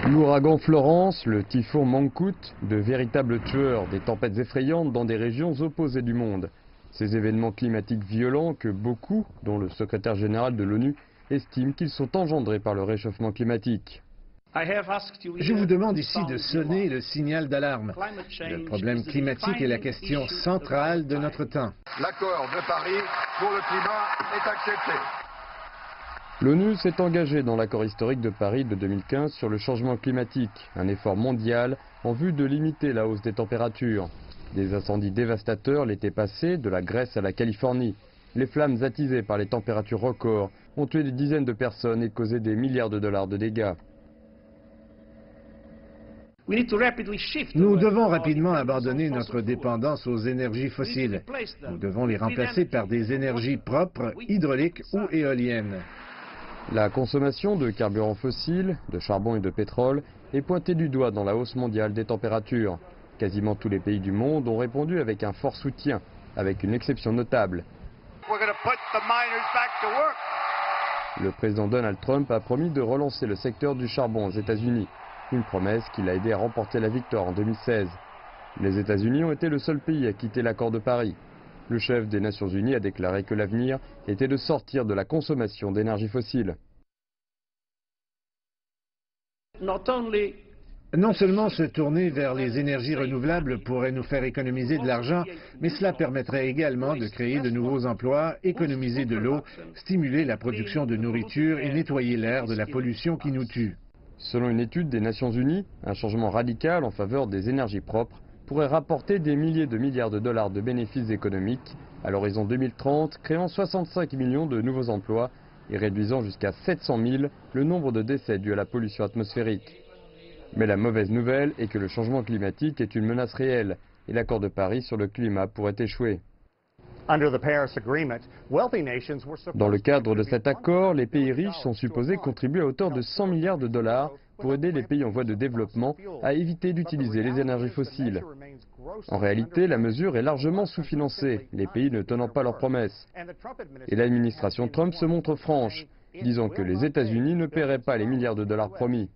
L'ouragan Florence, le typhon Mangkhut, de véritables tueurs des tempêtes effrayantes dans des régions opposées du monde. Ces événements climatiques violents que beaucoup, dont le secrétaire général de l'ONU, estiment qu'ils sont engendrés par le réchauffement climatique. Je vous demande ici de sonner le signal d'alarme. Le problème climatique est la question centrale de notre temps. L'accord de Paris pour le climat est accepté. L'ONU s'est engagée dans l'accord historique de Paris de 2015 sur le changement climatique, un effort mondial en vue de limiter la hausse des températures. Des incendies dévastateurs l'été passé, de la Grèce à la Californie. Les flammes attisées par les températures records ont tué des dizaines de personnes et causé des milliards de dollars de dégâts. Nous devons rapidement abandonner notre dépendance aux énergies fossiles. Nous devons les remplacer par des énergies propres, hydrauliques ou éoliennes. La consommation de carburants fossiles, de charbon et de pétrole est pointée du doigt dans la hausse mondiale des températures. Quasiment tous les pays du monde ont répondu avec un fort soutien, avec une exception notable. Le président Donald Trump a promis de relancer le secteur du charbon aux États-Unis, une promesse qui l'a aidé à remporter la victoire en 2016. Les États-Unis ont été le seul pays à quitter l'accord de Paris. Le chef des Nations Unies a déclaré que l'avenir était de sortir de la consommation d'énergie fossile. Non seulement se tourner vers les énergies renouvelables pourrait nous faire économiser de l'argent, mais cela permettrait également de créer de nouveaux emplois, économiser de l'eau, stimuler la production de nourriture et nettoyer l'air de la pollution qui nous tue. Selon une étude des Nations Unies, un changement radical en faveur des énergies propres pourrait rapporter des milliers de milliards de dollars de bénéfices économiques à l'horizon 2030, créant 65 millions de nouveaux emplois et réduisant jusqu'à 700 000 le nombre de décès dus à la pollution atmosphérique. Mais la mauvaise nouvelle est que le changement climatique est une menace réelle et l'accord de Paris sur le climat pourrait échouer. Dans le cadre de cet accord, les pays riches sont supposés contribuer à hauteur de 100 milliards de dollars pour aider les pays en voie de développement à éviter d'utiliser les énergies fossiles. En réalité, la mesure est largement sous-financée, les pays ne tenant pas leurs promesses. Et l'administration Trump se montre franche, disant que les États-Unis ne paieraient pas les milliards de dollars promis.